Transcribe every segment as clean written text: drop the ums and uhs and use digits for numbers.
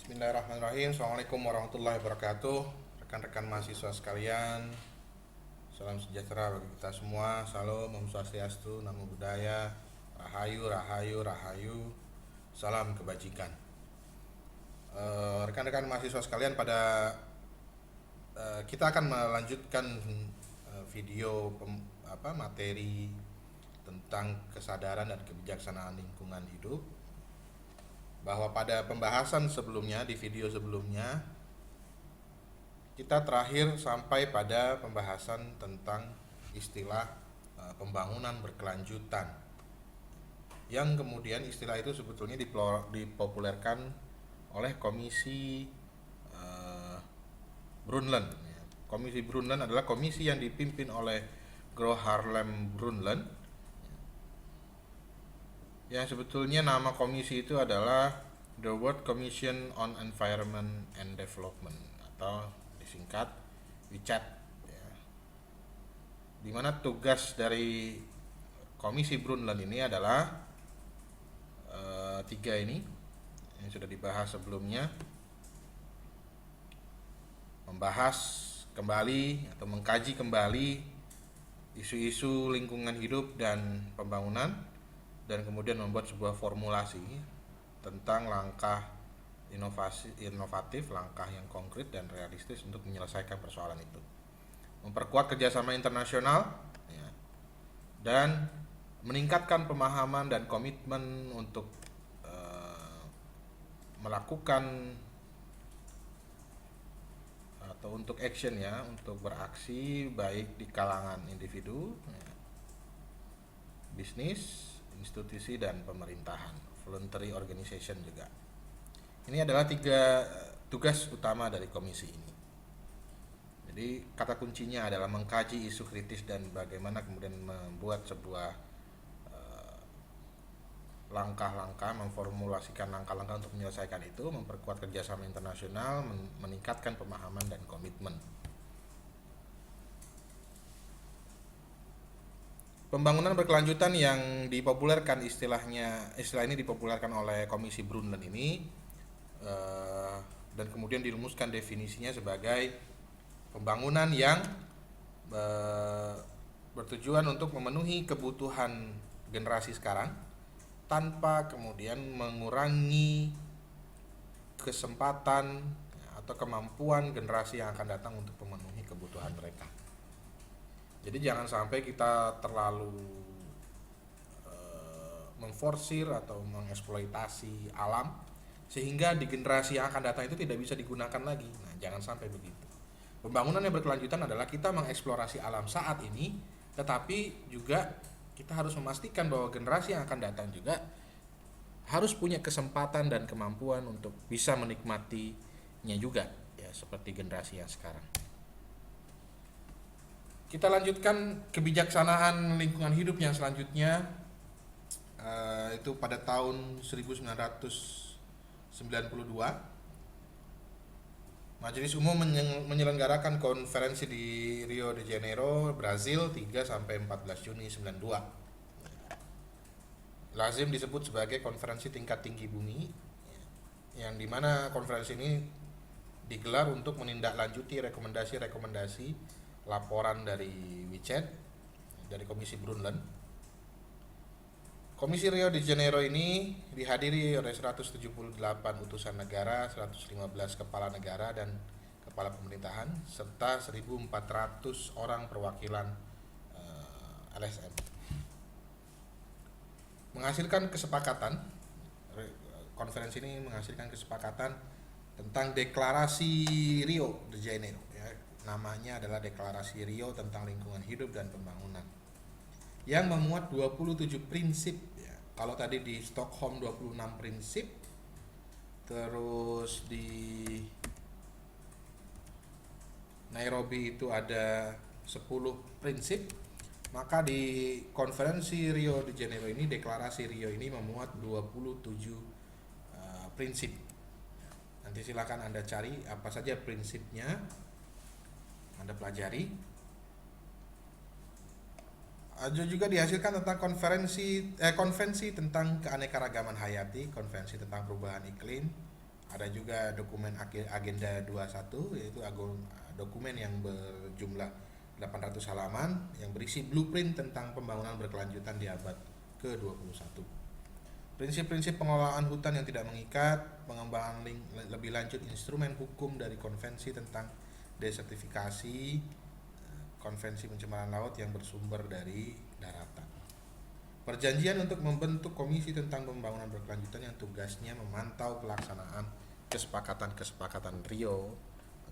Bismillahirrahmanirrahim. Assalamualaikum warahmatullahi wabarakatuh. Rekan-rekan mahasiswa sekalian, salam sejahtera bagi kita semua. Salam, Om Swastiastu, Namo Buddhaya, Rahayu, Rahayu, Rahayu. Salam kebajikan. Rekan-rekan mahasiswa sekalian, kita akan melanjutkan video materi tentang kesadaran dan kebijaksanaan lingkungan hidup. Bahwa pada pembahasan sebelumnya, di video sebelumnya, kita terakhir sampai pada pembahasan tentang istilah pembangunan berkelanjutan, yang kemudian istilah itu sebetulnya dipopulerkan oleh Komisi Brundtland. Komisi Brundtland adalah komisi yang dipimpin oleh Gro Harlem Brundtland, yang sebetulnya nama komisi itu adalah The World Commission on Environment and Development, atau disingkat WCED, ya. Dimana tugas dari komisi Brundtland ini adalah tiga ini yang sudah dibahas sebelumnya: membahas kembali atau mengkaji kembali isu-isu lingkungan hidup dan pembangunan, dan kemudian membuat sebuah formulasi tentang langkah inovatif, langkah yang konkret dan realistis untuk menyelesaikan persoalan itu. Memperkuat kerjasama internasional, ya, dan meningkatkan pemahaman dan komitmen untuk melakukan atau untuk action, ya, untuk beraksi baik di kalangan individu, ya, bisnis, institusi, dan pemerintahan, voluntary organization juga. Ini adalah tiga tugas utama dari komisi ini. Jadi kata kuncinya adalah mengkaji isu kritis dan bagaimana kemudian membuat sebuah langkah-langkah, memformulasikan langkah-langkah untuk menyelesaikan itu, memperkuat kerjasama internasional, meningkatkan pemahaman dan komitmen. Pembangunan berkelanjutan yang dipopulerkan istilah ini dipopulerkan oleh Komisi Brundtland ini, dan kemudian dirumuskan definisinya sebagai pembangunan yang bertujuan untuk memenuhi kebutuhan generasi sekarang tanpa kemudian mengurangi kesempatan atau kemampuan generasi yang akan datang untuk memenuhi kebutuhan mereka. Jadi jangan sampai kita terlalu memforsir atau mengeksploitasi alam sehingga di generasi yang akan datang itu tidak bisa digunakan lagi. Nah, jangan sampai begitu. Pembangunan yang berkelanjutan adalah kita mengeksplorasi alam saat ini, tetapi juga kita harus memastikan bahwa generasi yang akan datang juga harus punya kesempatan dan kemampuan untuk bisa menikmatinya juga, ya, seperti generasi yang sekarang. Kita lanjutkan kebijaksanaan lingkungan hidup yang selanjutnya, itu pada tahun 1992 Majelis Umum menyelenggarakan konferensi di Rio de Janeiro, Brazil 3 sampai 14 Juni 92. Lazim disebut sebagai konferensi tingkat tinggi bumi, yang dimana konferensi ini digelar untuk menindaklanjuti rekomendasi-rekomendasi laporan dari WCED, dari Komisi Brundtland. Komisi Rio de Janeiro ini dihadiri oleh 178 utusan negara, 115 kepala negara dan kepala pemerintahan, serta 1.400 orang perwakilan LSM. Konferensi ini menghasilkan kesepakatan tentang Deklarasi Rio de Janeiro, ya. Namanya adalah Deklarasi Rio tentang lingkungan hidup dan pembangunan, yang memuat 27 prinsip, ya. Kalau tadi di Stockholm 26 prinsip, terus di Nairobi itu ada 10 prinsip, maka di konferensi Rio de Janeiro ini, Deklarasi Rio ini memuat 27 prinsip. Nanti silakan Anda cari apa saja prinsipnya, Anda pelajari. Juga dihasilkan tentang konvensi tentang keanekaragaman hayati, konvensi tentang perubahan iklim, Ada juga dokumen agenda 21, yaitu dokumen yang berjumlah 800 halaman yang berisi blueprint tentang pembangunan berkelanjutan di abad ke-21. Prinsip-prinsip pengelolaan hutan yang tidak mengikat, pengembangan lebih lanjut instrumen hukum dari konvensi tentang desertifikasi, konvensi pencemaran laut yang bersumber dari daratan. Perjanjian untuk membentuk komisi tentang pembangunan berkelanjutan yang tugasnya memantau pelaksanaan kesepakatan Rio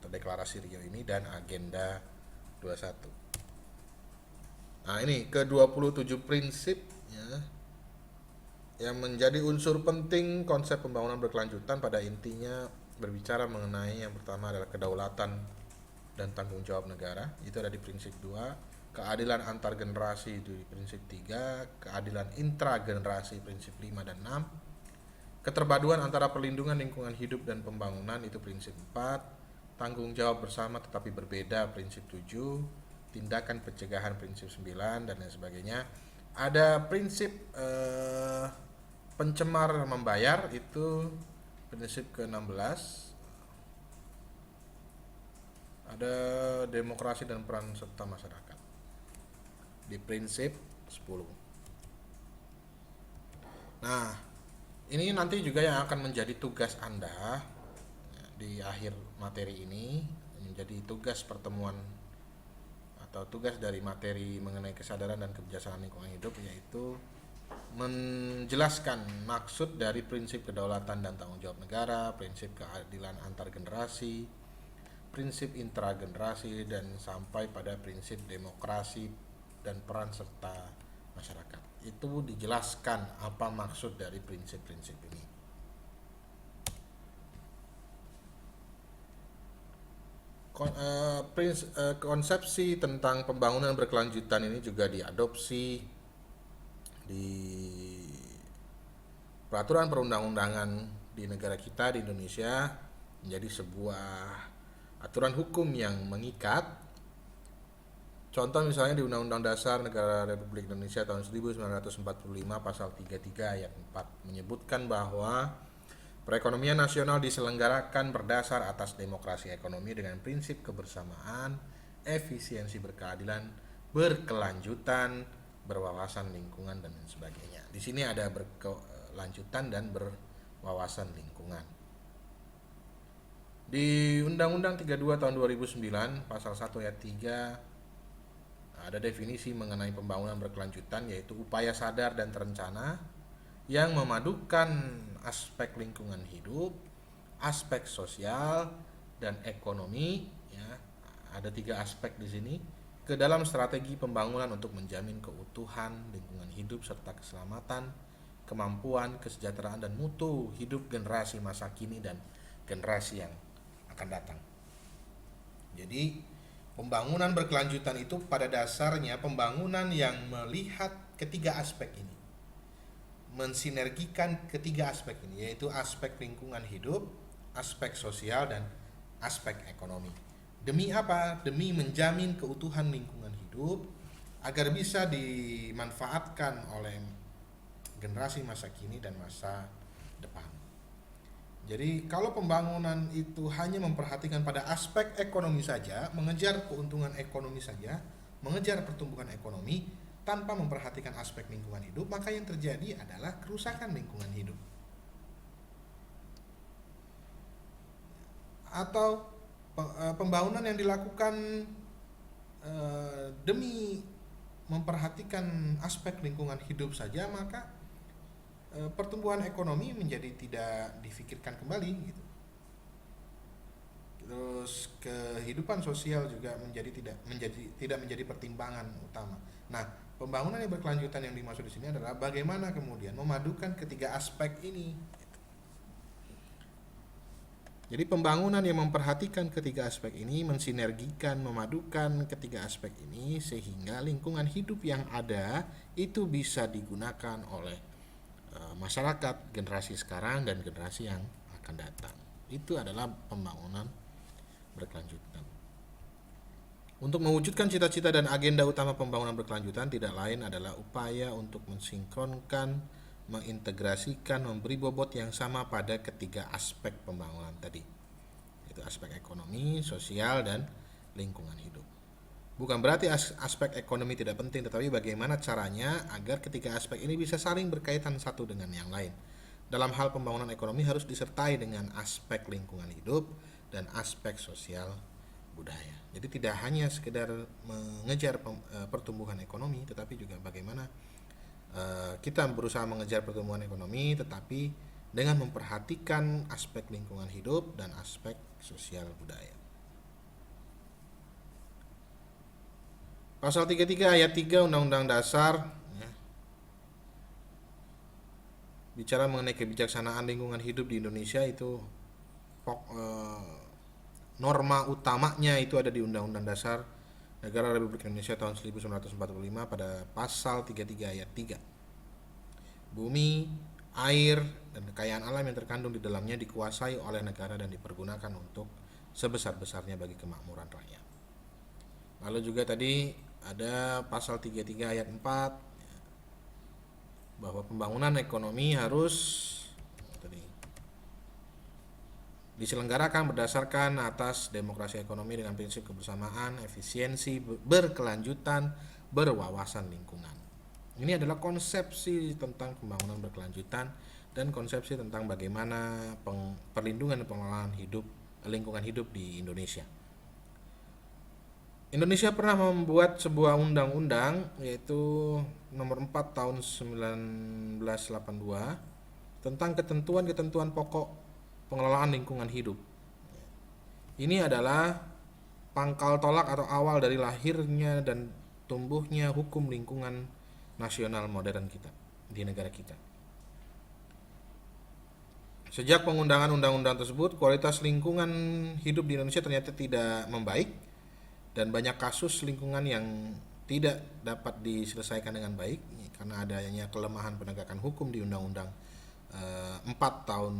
atau deklarasi Rio ini dan agenda 21. Nah, ini ke-27 prinsip ya, yang menjadi unsur penting konsep pembangunan berkelanjutan pada intinya berbicara mengenai yang pertama adalah kedaulatan dan tanggung jawab negara, itu ada di prinsip 2. Keadilan antar generasi di prinsip 3, keadilan intragenerasi prinsip 5 dan 6, keterpaduan antara perlindungan lingkungan hidup dan pembangunan itu prinsip 4, tanggung jawab bersama tetapi berbeda prinsip 7, tindakan pencegahan prinsip 9 dan lain sebagainya. Ada prinsip pencemar membayar itu prinsip ke-16. Ada demokrasi dan peran serta masyarakat di prinsip 10. Nah, ini nanti juga yang akan menjadi tugas Anda di akhir materi ini, menjadi tugas pertemuan atau tugas dari materi mengenai kesadaran dan kebijaksanaan lingkungan hidup, yaitu menjelaskan maksud dari prinsip kedaulatan dan tanggung jawab negara, prinsip keadilan antar generasi, prinsip intragenerasi, dan sampai pada prinsip demokrasi dan peran serta masyarakat. Itu dijelaskan apa maksud dari prinsip-prinsip ini. Konsepsi tentang pembangunan berkelanjutan ini juga diadopsi di peraturan perundang-undangan di negara kita, di Indonesia, menjadi sebuah aturan hukum yang mengikat. Contoh misalnya di Undang-Undang Dasar Negara Republik Indonesia tahun 1945 pasal 33 ayat 4 menyebutkan bahwa perekonomian nasional diselenggarakan berdasar atas demokrasi ekonomi dengan prinsip kebersamaan, efisiensi berkeadilan, berkelanjutan, berwawasan lingkungan dan lain sebagainya. Di sini ada berkelanjutan dan berwawasan lingkungan. Di Undang-Undang 32 tahun 2009 pasal 1 ayat 3 ada definisi mengenai pembangunan berkelanjutan, yaitu upaya sadar dan terencana yang memadukan aspek lingkungan hidup, aspek sosial, dan ekonomi. Ya, ada 3 aspek di sini ke dalam strategi pembangunan untuk menjamin keutuhan lingkungan hidup serta keselamatan, kemampuan, kesejahteraan, dan mutu hidup generasi masa kini dan generasi yang akan datang. Jadi pembangunan berkelanjutan itu pada dasarnya pembangunan yang melihat ketiga aspek ini, mensinergikan ketiga aspek ini, yaitu aspek lingkungan hidup, aspek sosial, dan aspek ekonomi. Demi apa? Demi menjamin keutuhan lingkungan hidup agar bisa dimanfaatkan oleh generasi masa kini dan masa depan. Jadi kalau pembangunan itu hanya memperhatikan pada aspek ekonomi saja, mengejar keuntungan ekonomi saja, mengejar pertumbuhan ekonomi tanpa memperhatikan aspek lingkungan hidup, maka yang terjadi adalah kerusakan lingkungan hidup. Atau pembangunan yang dilakukan demi memperhatikan aspek lingkungan hidup saja, maka pertumbuhan ekonomi menjadi tidak difikirkan kembali gitu. Terus kehidupan sosial juga tidak menjadi pertimbangan utama. Nah, pembangunan yang berkelanjutan yang dimaksud di sini adalah bagaimana kemudian memadukan ketiga aspek ini. Jadi pembangunan yang memperhatikan ketiga aspek ini, mensinergikan, memadukan ketiga aspek ini sehingga lingkungan hidup yang ada itu bisa digunakan oleh masyarakat generasi sekarang dan generasi yang akan datang. Itu adalah pembangunan berkelanjutan. Untuk mewujudkan cita-cita dan agenda utama pembangunan berkelanjutan tidak lain adalah upaya untuk mensinkronkan mengintegrasikan, memberi bobot yang sama pada ketiga aspek pembangunan tadi, yaitu aspek ekonomi, sosial, dan lingkungan hidup. Bukan berarti aspek ekonomi tidak penting, tetapi bagaimana caranya agar ketiga aspek ini bisa saling berkaitan satu dengan yang lain. Dalam hal pembangunan ekonomi harus disertai dengan aspek lingkungan hidup dan aspek sosial budaya. Jadi tidak hanya sekedar mengejar pertumbuhan ekonomi, tetapi juga bagaimana kita berusaha mengejar pertumbuhan ekonomi, tetapi dengan memperhatikan aspek lingkungan hidup dan aspek sosial budaya. Pasal 33 ayat 3 Undang-Undang Dasar ya, bicara mengenai kebijaksanaan lingkungan hidup di Indonesia itu norma utamanya itu ada di Undang-Undang Dasar Negara Republik Indonesia tahun 1945 pada pasal 33 ayat 3. Bumi, air, dan kekayaan alam yang terkandung di dalamnya dikuasai oleh negara dan dipergunakan untuk sebesar-besarnya bagi kemakmuran rakyat. Lalu juga tadi ada pasal 33 ayat 4 bahwa pembangunan ekonomi harus diselenggarakan berdasarkan atas demokrasi ekonomi dengan prinsip kebersamaan, efisiensi, berkelanjutan, berwawasan lingkungan. Ini adalah konsepsi tentang pembangunan berkelanjutan dan konsepsi tentang bagaimana perlindungan dan pengelolaan lingkungan hidup di Indonesia. Indonesia pernah membuat sebuah undang-undang yaitu nomor 4 tahun 1982 tentang ketentuan-ketentuan pokok pengelolaan lingkungan hidup. Ini adalah pangkal tolak atau awal dari lahirnya dan tumbuhnya hukum lingkungan nasional modern kita di negara kita. Sejak pengundangan undang-undang tersebut, kualitas lingkungan hidup di Indonesia ternyata tidak membaik dan banyak kasus lingkungan yang tidak dapat diselesaikan dengan baik karena adanya kelemahan penegakan hukum di Undang-Undang 4 tahun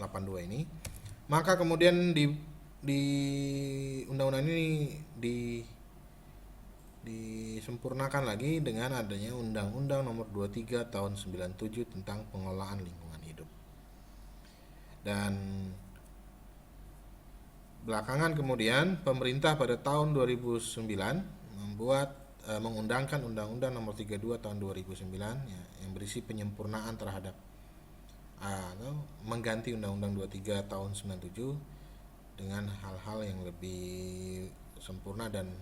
82 ini. Maka kemudian di undang-undang ini disempurnakan lagi dengan adanya Undang-Undang nomor 23 tahun 97 tentang pengelolaan lingkungan hidup. Dan belakangan kemudian pemerintah pada tahun 2009 mengundangkan Undang-Undang nomor 32 tahun 2009 ya, yang berisi penyempurnaan terhadap atau mengganti Undang-Undang 23 tahun 97 dengan hal-hal yang lebih sempurna dan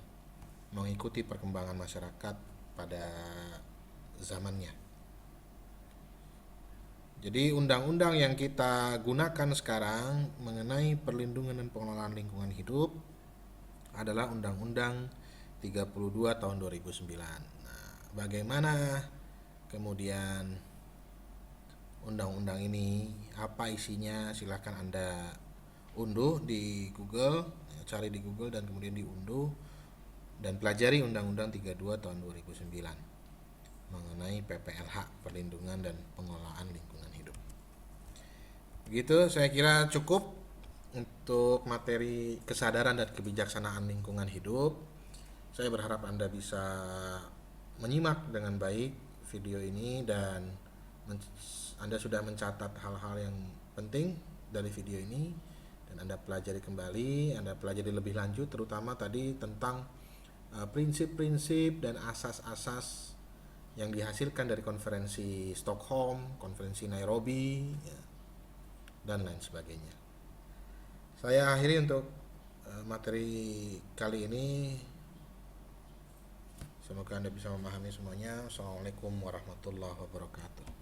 mengikuti perkembangan masyarakat pada zamannya. Jadi undang-undang yang kita gunakan sekarang mengenai perlindungan dan pengelolaan lingkungan hidup adalah Undang-Undang 32 tahun 2009. Nah, bagaimana kemudian undang-undang ini, apa isinya, silahkan Anda unduh di Google, cari di Google dan kemudian diunduh dan pelajari Undang-Undang 32 tahun 2009 mengenai PPLH, perlindungan dan pengelolaan lingkungan hidup. Begitu, saya kira cukup untuk materi kesadaran dan kebijaksanaan lingkungan hidup. Saya berharap Anda bisa menyimak dengan baik video ini dan Anda sudah mencatat hal-hal yang penting dari video ini dan Anda pelajari kembali, Anda pelajari lebih lanjut terutama tadi tentang prinsip-prinsip dan asas-asas yang dihasilkan dari konferensi Stockholm, konferensi Nairobi, ya, dan lain sebagainya. Saya akhiri untuk materi kali ini. Semoga Anda bisa memahami semuanya. Assalamualaikum warahmatullahi wabarakatuh.